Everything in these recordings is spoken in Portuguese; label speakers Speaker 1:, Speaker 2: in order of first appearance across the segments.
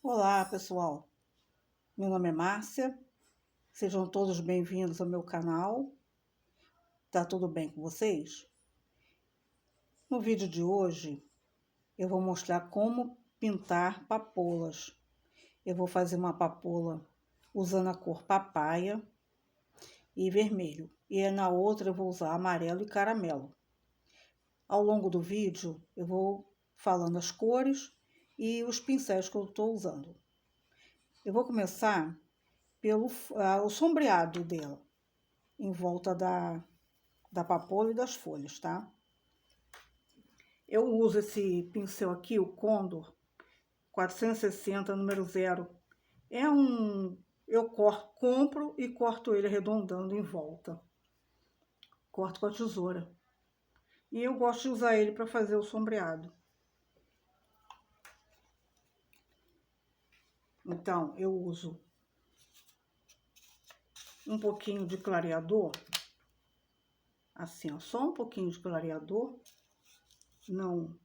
Speaker 1: Olá, pessoal. Meu nome é Márcia. Sejam todos bem-vindos ao meu canal. Tá tudo bem com vocês? No vídeo de hoje, eu vou mostrar como pintar papoulas. Eu vou fazer uma papoula usando a cor papaya e vermelho. E na outra eu vou usar amarelo e caramelo. Ao longo do vídeo, eu vou falando as cores e os pincéis que eu estou usando. Eu vou começar pelo o sombreado dela, em volta da papoula e das folhas, tá? Eu uso esse pincel aqui, o Condor 460, número 0. Eu compro e corto ele arredondando em volta. Corto com a tesoura. E eu gosto de usar ele para fazer o sombreado. Então, eu uso um pouquinho de clareador. Assim, ó, só um pouquinho de clareador. Não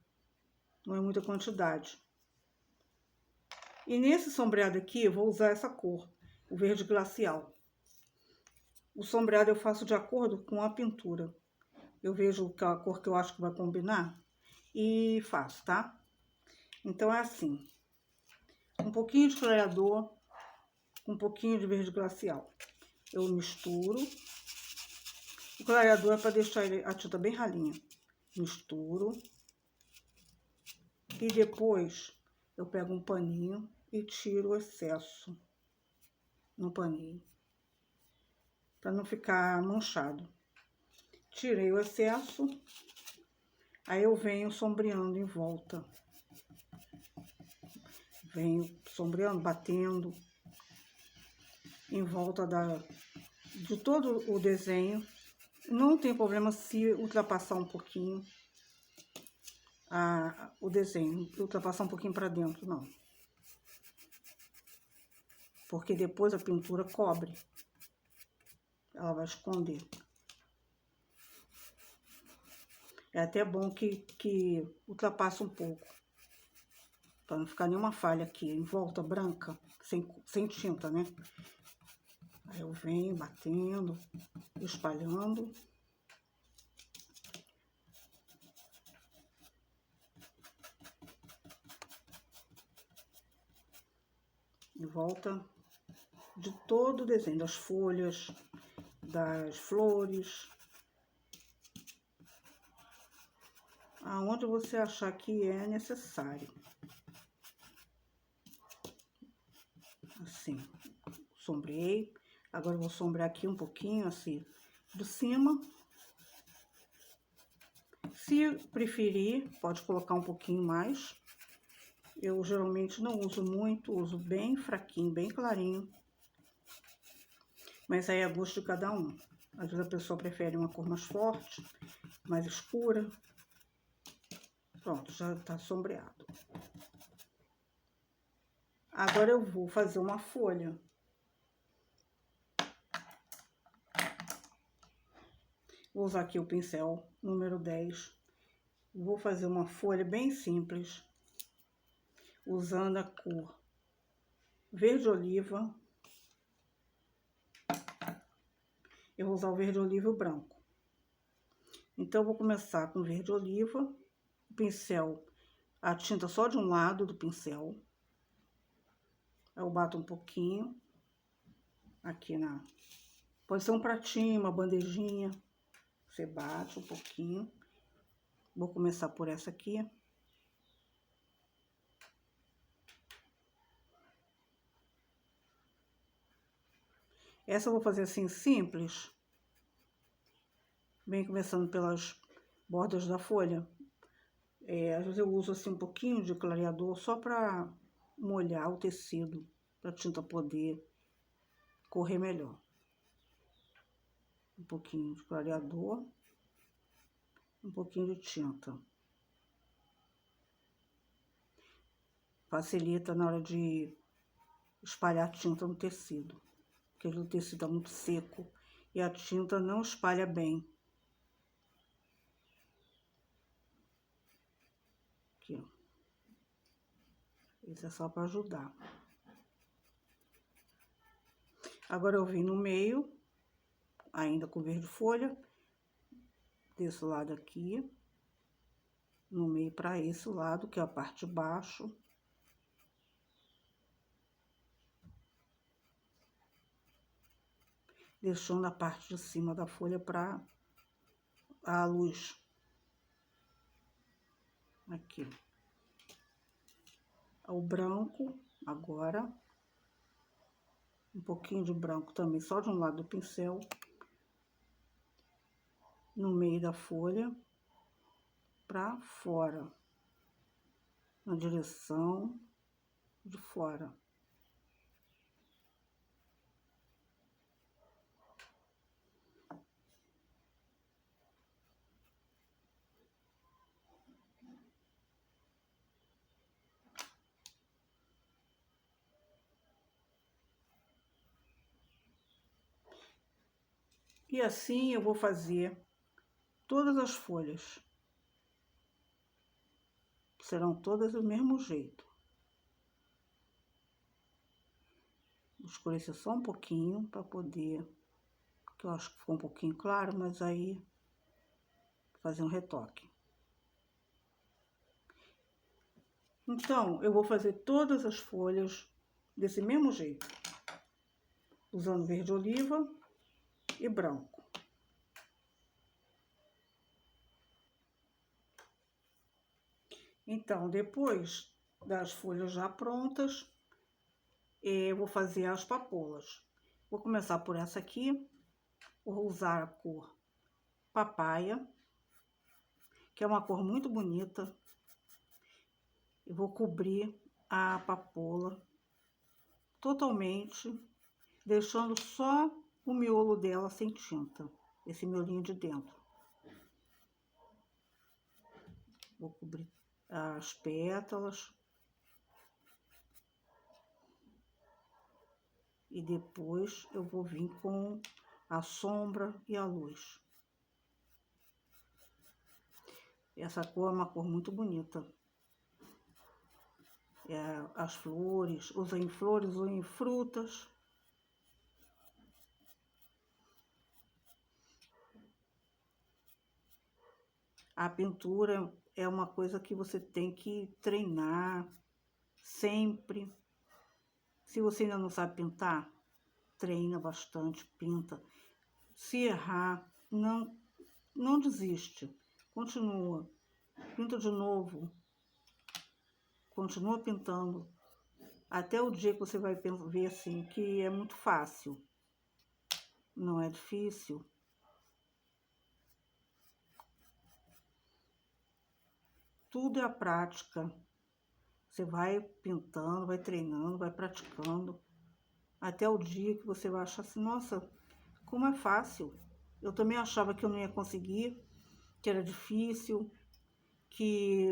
Speaker 1: é muita quantidade. E nesse sombreado aqui, eu vou usar essa cor, o verde glacial. O sombreado eu faço de acordo com a pintura. Eu vejo a cor que eu acho que vai combinar e faço, tá? Então, é assim. Um pouquinho de clareador, um pouquinho de verde glacial. Eu misturo. O clareador é para deixar a tinta bem ralinha. Misturo. E depois eu pego um paninho e tiro o excesso no paninho, para não ficar manchado. Tirei o excesso, aí eu venho sombreando em volta. Venho sombreando, batendo em volta de todo o desenho. Não tem problema se ultrapassar um pouquinho o desenho, ultrapassar um pouquinho para dentro, não. Porque depois a pintura cobre. Ela vai esconder. É até bom que ultrapasse um pouco, para não ficar nenhuma falha aqui, em volta branca, sem tinta, né? Aí eu venho batendo, espalhando. Em volta de todo o desenho, das folhas, das flores. Aonde você achar que é necessário. Assim, sombreei. Agora eu vou sombrear aqui um pouquinho, assim, de cima. Se preferir, pode colocar um pouquinho mais. Eu geralmente não uso muito, uso bem fraquinho, bem clarinho. Mas aí é gosto de cada um. Às vezes a pessoa prefere uma cor mais forte, mais escura. Pronto, já tá sombreado. Agora eu vou fazer uma folha. Vou usar aqui o pincel número 10. Vou fazer uma folha bem simples, usando a cor verde oliva. Eu vou usar o verde oliva e o branco. Então, eu vou começar com verde oliva, o pincel, a tinta só de um lado do pincel. Eu bato um pouquinho aqui pode ser um pratinho, uma bandejinha. Você bate um pouquinho. Vou começar por essa aqui. Essa eu vou fazer assim, simples. Bem começando pelas bordas da folha. Às vezes eu uso assim um pouquinho de clareador só para molhar o tecido, para a tinta poder correr melhor. Um pouquinho de clareador, um pouquinho de tinta. Facilita na hora de espalhar tinta no tecido, porque o tecido está muito seco e a tinta não espalha bem. Aqui, ó. Isso é só para ajudar. Agora eu vim no meio, ainda com verde folha, desse lado aqui, no meio para esse lado, que é a parte de baixo. Deixando a parte de cima da folha para a luz. Aqui. O branco, agora. Um pouquinho de branco também, só de um lado do pincel. No meio da folha. Para fora. Na direção de fora. E assim eu vou fazer todas as folhas. Serão todas do mesmo jeito. Vou escurecer só um pouquinho para poder, que eu acho que ficou um pouquinho claro, mas aí fazer um retoque. Então, eu vou fazer todas as folhas desse mesmo jeito, usando verde oliva e branco. Então, depois das folhas já prontas, eu vou fazer as papoulas. Vou começar por essa aqui, vou usar a cor papaya, que é uma cor muito bonita. Eu vou cobrir a papoula totalmente, deixando só o miolo dela sem tinta, esse miolinho de dentro. Vou cobrir as pétalas. E depois eu vou vir com a sombra e a luz. Essa cor é uma cor muito bonita. As flores, usa em flores ou em frutas. A pintura é uma coisa que você tem que treinar sempre. Se você ainda não sabe pintar, treina bastante, pinta. Se errar, não desiste, continua, pinta de novo, continua pintando, até o dia que você vai ver assim, que é muito fácil, não é difícil. Tudo é a prática. Você vai pintando, vai treinando, vai praticando, até o dia que você vai achar assim, nossa, como é fácil. Eu também achava que eu não ia conseguir, que era difícil, que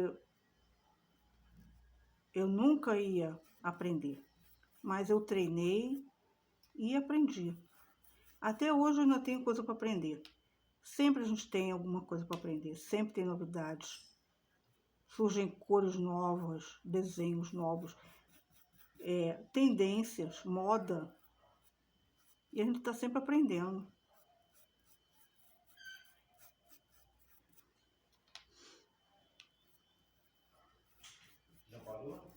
Speaker 1: eu nunca ia aprender. Mas eu treinei e aprendi. Até hoje eu ainda tenho coisa para aprender. Sempre a gente tem alguma coisa para aprender, sempre tem novidades. Surgem cores novas, desenhos novos, tendências, moda. E a gente está sempre aprendendo.
Speaker 2: Já parou?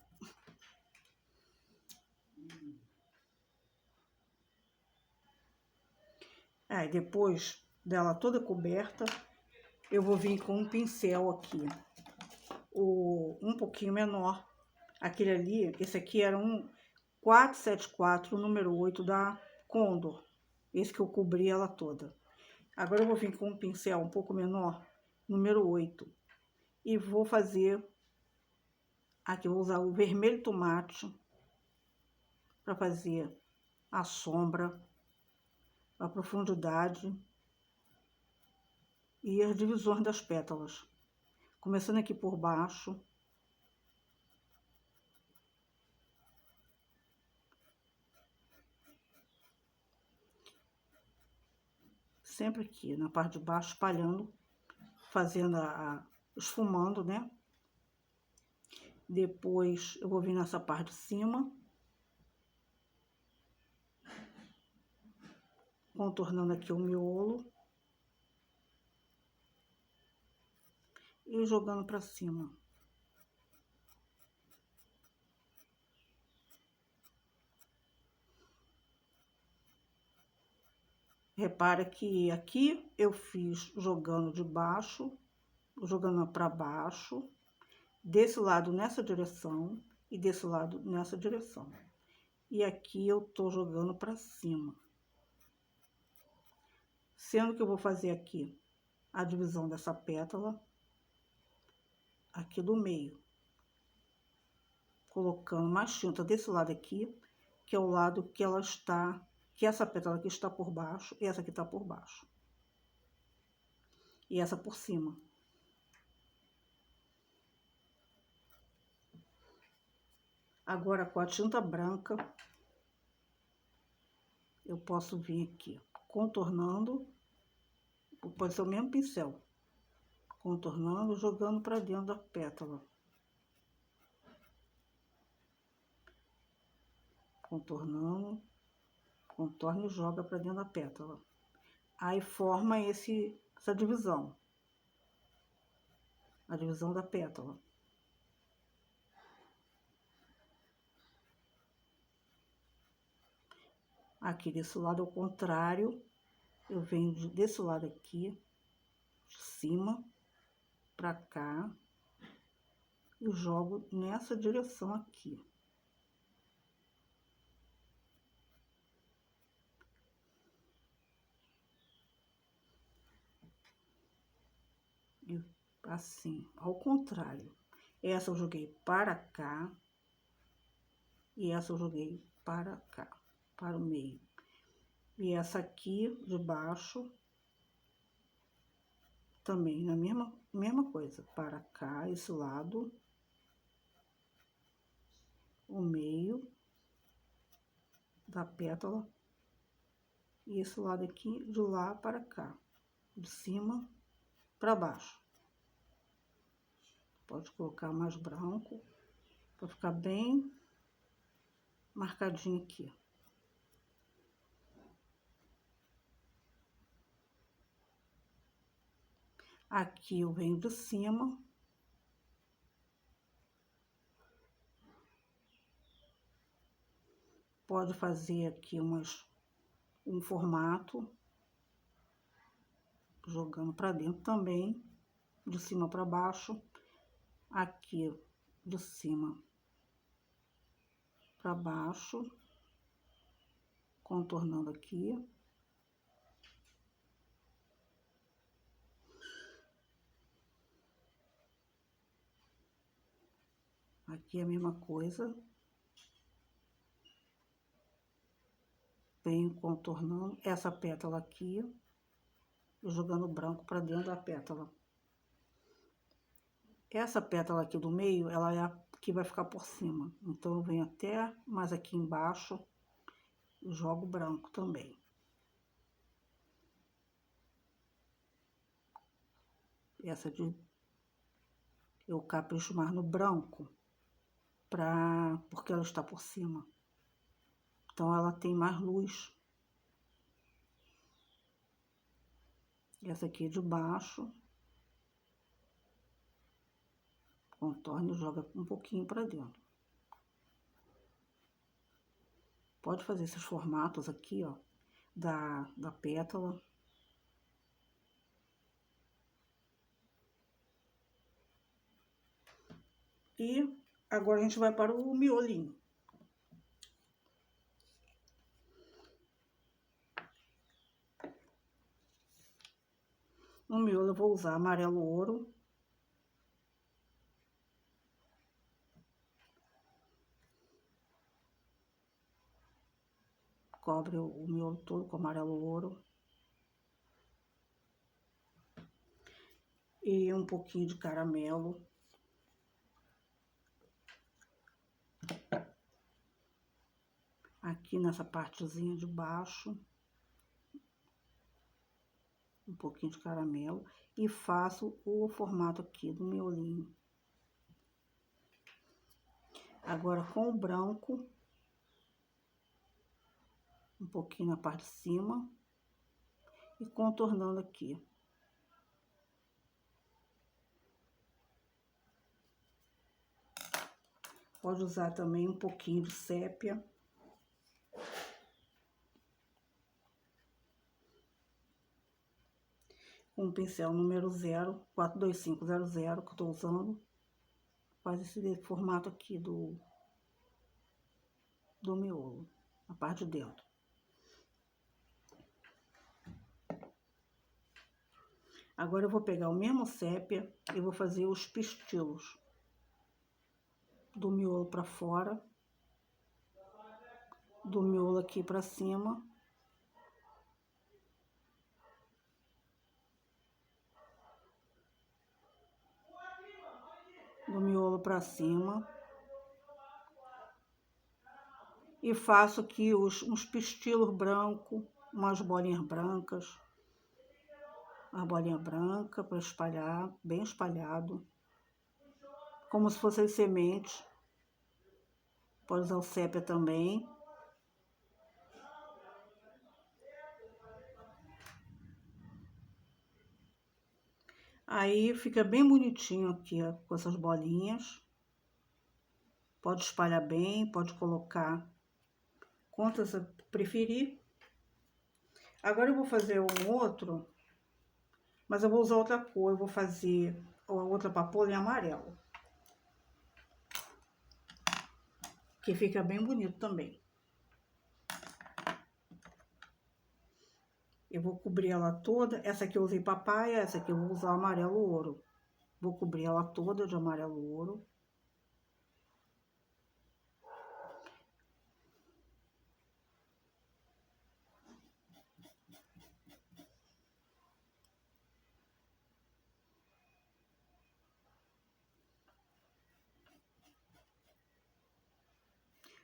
Speaker 1: Aí depois dela toda coberta, eu vou vir com um pincel aqui, um pouquinho menor. Aquele ali, esse aqui era um 474, número 8 da Condor. Esse que eu cobri ela toda. Agora eu vou vir com um pincel um pouco menor, número 8. E vou fazer, aqui eu vou usar o vermelho tomate para fazer a sombra, a profundidade e as divisões das pétalas. Começando aqui por baixo. Sempre aqui na parte de baixo, espalhando, fazendo esfumando, né? Depois eu vou vir nessa parte de cima, contornando aqui o miolo e jogando pra cima. Repara que aqui eu fiz jogando de baixo, jogando para baixo, desse lado nessa direção e desse lado nessa direção. E aqui eu tô jogando para cima. Sendo que eu vou fazer aqui a divisão dessa pétala aqui do meio. Colocando mais tinta desse lado aqui, que é o lado que ela está, que essa pétala aqui está por baixo e essa aqui está por baixo. E essa por cima. Agora, com a tinta branca, eu posso vir aqui contornando, pode ser o mesmo pincel, contornando, jogando para dentro da pétala. Contornando, contorna e joga para dentro da pétala. Aí forma essa divisão, a divisão da pétala. Aqui desse lado ao contrário, eu venho desse lado aqui, de cima para cá, e jogo nessa direção aqui. E assim, ao contrário. Essa eu joguei para cá, e essa eu joguei para cá, para o meio. E essa aqui de baixo, também na mesma coisa, para cá, esse lado, o meio da pétala, e esse lado aqui de lá para cá, de cima para baixo. Pode colocar mais branco, para ficar bem marcadinho aqui. Aqui eu venho de cima. Pode fazer aqui um formato, jogando para dentro também, de cima para baixo. Aqui, de cima para baixo, contornando aqui. Aqui a mesma coisa. Venho contornando essa pétala aqui, jogando branco para dentro da pétala. Essa pétala aqui do meio, ela é a que vai ficar por cima. Então, eu venho até mais aqui embaixo, jogo branco também. Essa de eu capricho mais no branco, porque ela está por cima. Então, ela tem mais luz. Essa aqui é de baixo. Contorna e joga um pouquinho para dentro. Pode fazer esses formatos aqui, ó, da pétala. E agora a gente vai para o miolinho. No miolo eu vou usar amarelo ouro. Cobre o miolo todo com amarelo ouro. E um pouquinho de caramelo. Aqui nessa partezinha de baixo. Um pouquinho de caramelo. E faço o formato aqui do miolinho. Agora com o branco, um pouquinho na parte de cima e contornando aqui. Pode usar também um pouquinho de sépia. Com o pincel número 42500 que eu tô usando. Faz esse formato aqui do miolo, a parte de dentro. Agora eu vou pegar o mesmo sépia e vou fazer os pistilos do miolo para fora, do miolo aqui para cima. Do miolo para cima. E faço aqui uns pistilos brancos, umas bolinhas brancas. Uma bolinha branca para espalhar, bem espalhado. Como se fossem sementes. Pode usar o sépia também. Aí fica bem bonitinho aqui, ó, com essas bolinhas. Pode espalhar bem, pode colocar quantas você preferir. Agora eu vou fazer um outro, mas eu vou usar outra cor. Eu vou fazer a outra papoula em amarelo, que fica bem bonito também. Eu vou cobrir ela toda. Essa aqui eu usei papaya, essa aqui eu vou usar amarelo ouro. Vou cobrir ela toda de amarelo ouro.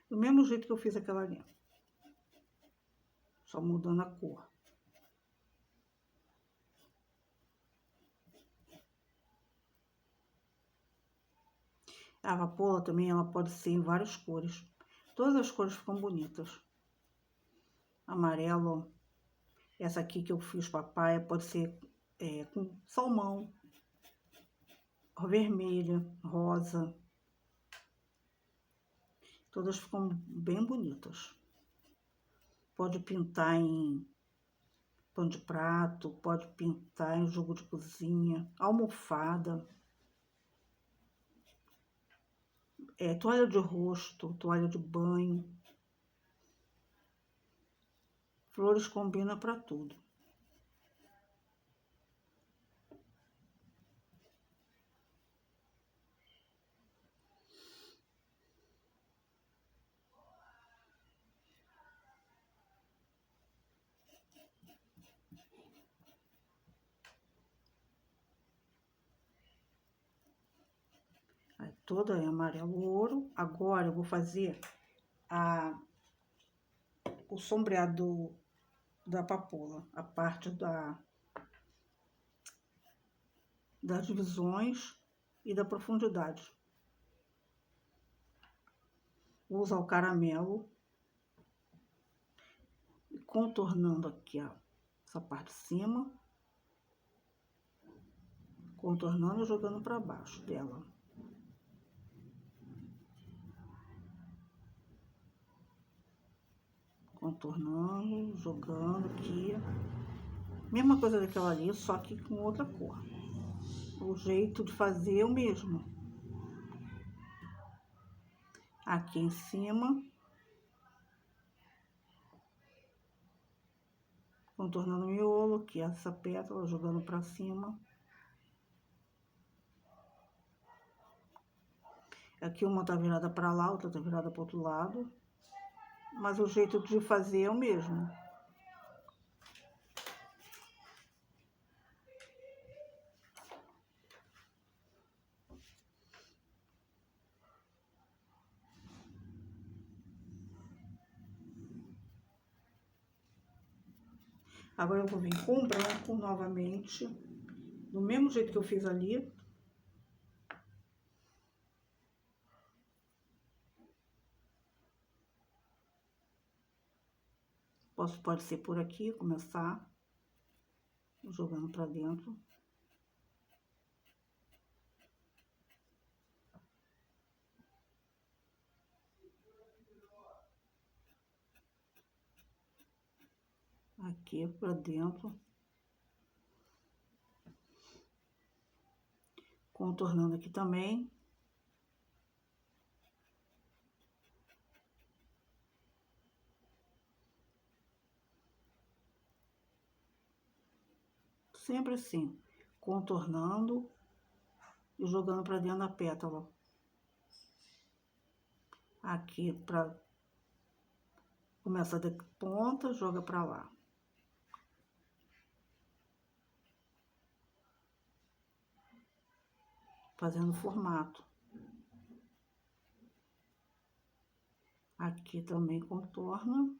Speaker 1: Do mesmo jeito que eu fiz aquela ali. Só mudando a cor. A papoula também, ela pode ser em várias cores. Todas as cores ficam bonitas. Amarelo. Essa aqui que eu fiz papaya pode ser com salmão. Vermelha, rosa. Todas ficam bem bonitas. Pode pintar em pano de prato, pode pintar em jogo de cozinha, almofada. Toalha de rosto, toalha de banho. Flores combinam para tudo. Aí, toda em amarelo ouro. Agora eu vou fazer o sombreado da papoula, a parte das divisões e da profundidade. Vou usar o caramelo, contornando aqui, ó, essa parte de cima, contornando e jogando para baixo dela. Contornando, jogando aqui. Mesma coisa daquela ali, só que com outra cor. O jeito de fazer é o mesmo. Aqui em cima. Contornando o miolo, aqui essa pétala, jogando pra cima. Aqui uma tá virada pra lá, outra tá virada pro outro lado. Mas o jeito de fazer é o mesmo. Agora eu vou vir com o branco novamente, do mesmo jeito que eu fiz ali. Pode ser por aqui, começar jogando pra dentro. Aqui pra dentro. Contornando aqui também. Sempre assim, contornando e jogando pra dentro da pétala. Aqui pra começa da ponta, joga pra lá. Fazendo formato. Aqui também contorna,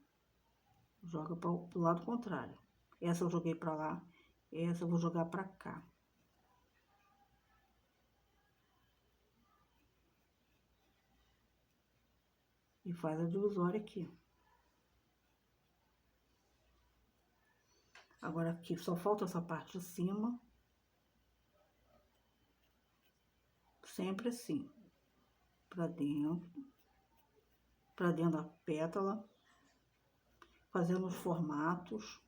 Speaker 1: joga para o lado contrário. Essa eu joguei para lá, essa eu vou jogar para cá. E faz a divisória aqui. Agora aqui só falta essa parte de cima. Sempre assim, para dentro da pétala, fazendo os formatos.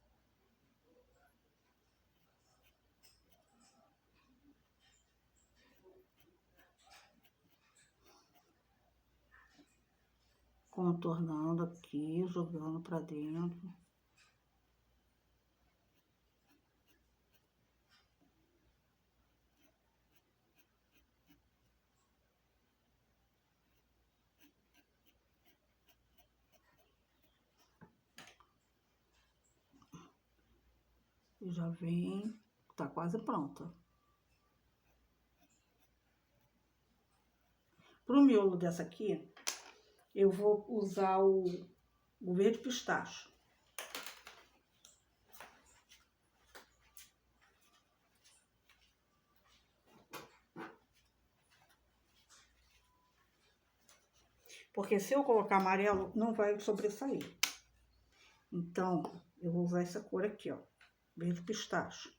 Speaker 1: Contornando aqui, jogando para dentro. E já vem, tá quase pronta. Pro miolo dessa aqui, eu vou usar o verde pistache. Porque se eu colocar amarelo, não vai sobressair. Então, eu vou usar essa cor aqui, ó. Verde pistache.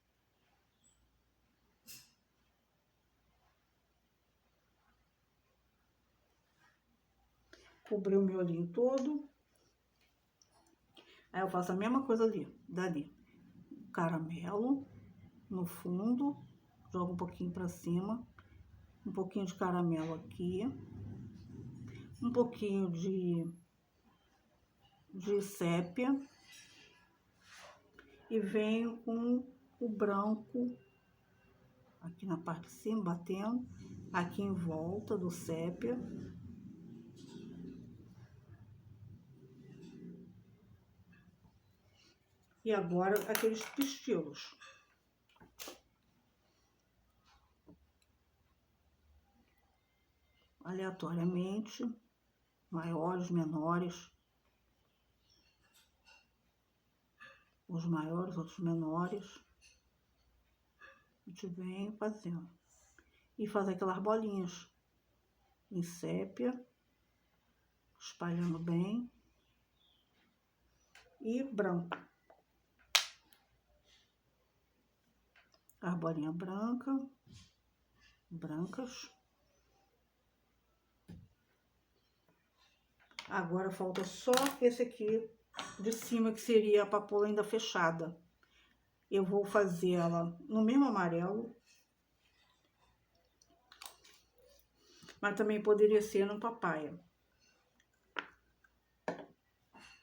Speaker 1: Cobri o miolinho todo. Aí eu faço a mesma coisa ali, dali. Caramelo no fundo. Jogo um pouquinho pra cima. Um pouquinho de caramelo aqui. Um pouquinho de sépia. E venho com o branco aqui na parte de cima, batendo. Aqui em volta do sépia. E agora aqueles pistilos. Aleatoriamente, maiores, menores. Os maiores, outros menores. A gente vem fazendo. E faz aquelas bolinhas em sépia, espalhando bem. E branco. As bolinhas brancas. Agora falta só esse aqui de cima, que seria a papoula ainda fechada. Eu vou fazer ela no mesmo amarelo. Mas também poderia ser no papaya.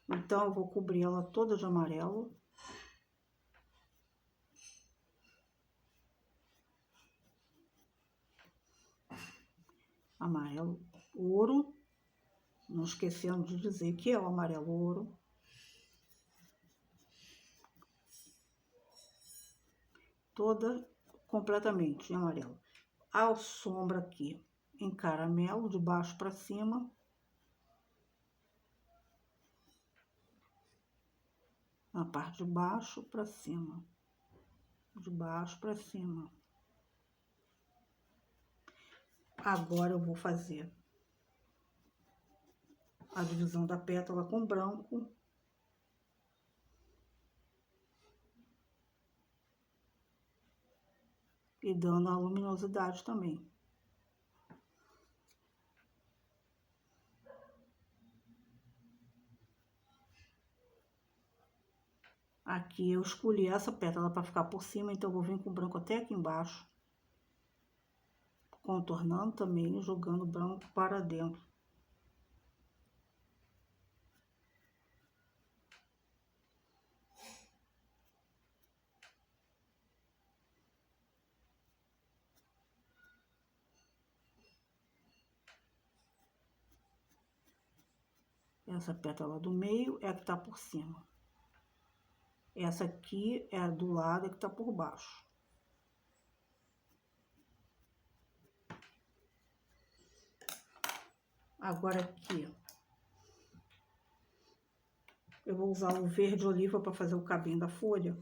Speaker 1: Então, eu vou cobrir ela toda de amarelo. Amarelo ouro. Não esquecendo de dizer que é o amarelo ouro. Toda completamente em amarelo. A sombra aqui em caramelo, de baixo para cima. Na parte de baixo para cima. De baixo para cima. Agora eu vou fazer a divisão da pétala com branco. e dando a luminosidade também. Aqui eu escolhi essa pétala para ficar por cima, então eu vou vir com o branco até aqui embaixo, contornando também, jogando o branco para dentro. Essa pétala do meio é a que tá por cima. Essa aqui é a do lado, é que tá por baixo. Agora aqui, eu vou usar o verde oliva para fazer o cabinho da folha.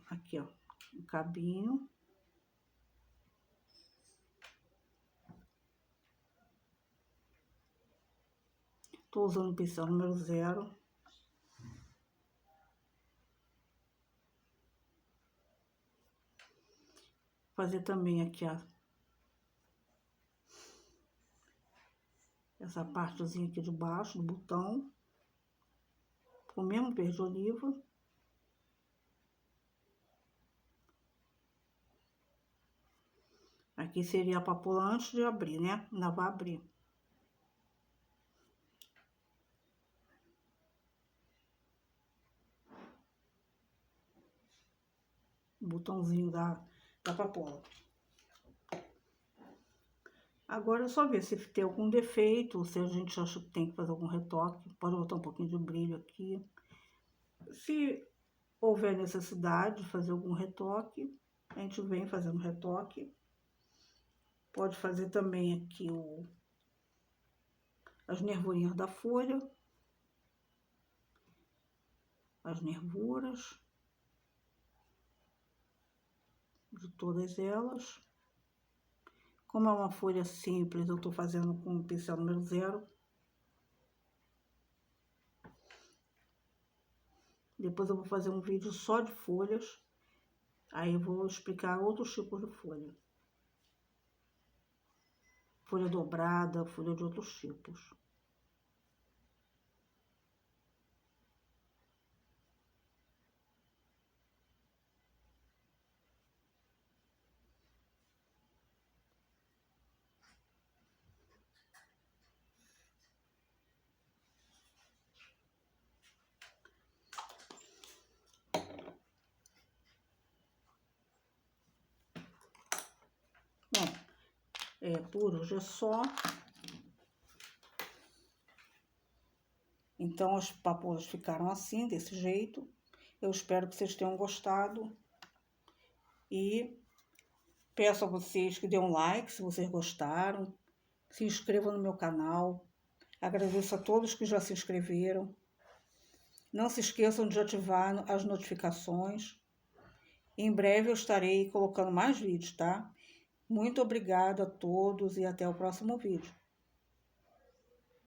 Speaker 1: Aqui ó, o cabinho. Tô usando o pincel número 0. Fazer também aqui, ó, essa partezinha aqui de baixo do botão, com o mesmo verde oliva. Aqui seria a papoula antes de abrir, né? Ainda vai abrir. O botãozinho da papoula. Agora é só ver se tem algum defeito, se a gente acha que tem que fazer algum retoque. Pode botar um pouquinho de brilho aqui. Se houver necessidade de fazer algum retoque, a gente vem fazendo retoque. Pode fazer também aqui as nervurinhas da folha. As nervuras. De todas elas. Como é uma folha simples, eu tô fazendo com o pincel número 0. Depois eu vou fazer um vídeo só de folhas. Aí eu vou explicar outros tipos de folha. Folha dobrada, folha de outros tipos. Bom, por hoje é só. Então, as papoulas ficaram assim, desse jeito. Eu espero que vocês tenham gostado. E peço a vocês que dêem um like se vocês gostaram. Se inscrevam no meu canal. Agradeço a todos que já se inscreveram. Não se esqueçam de ativar as notificações. Em breve eu estarei colocando mais vídeos, tá? Muito obrigada a todos e até o próximo vídeo.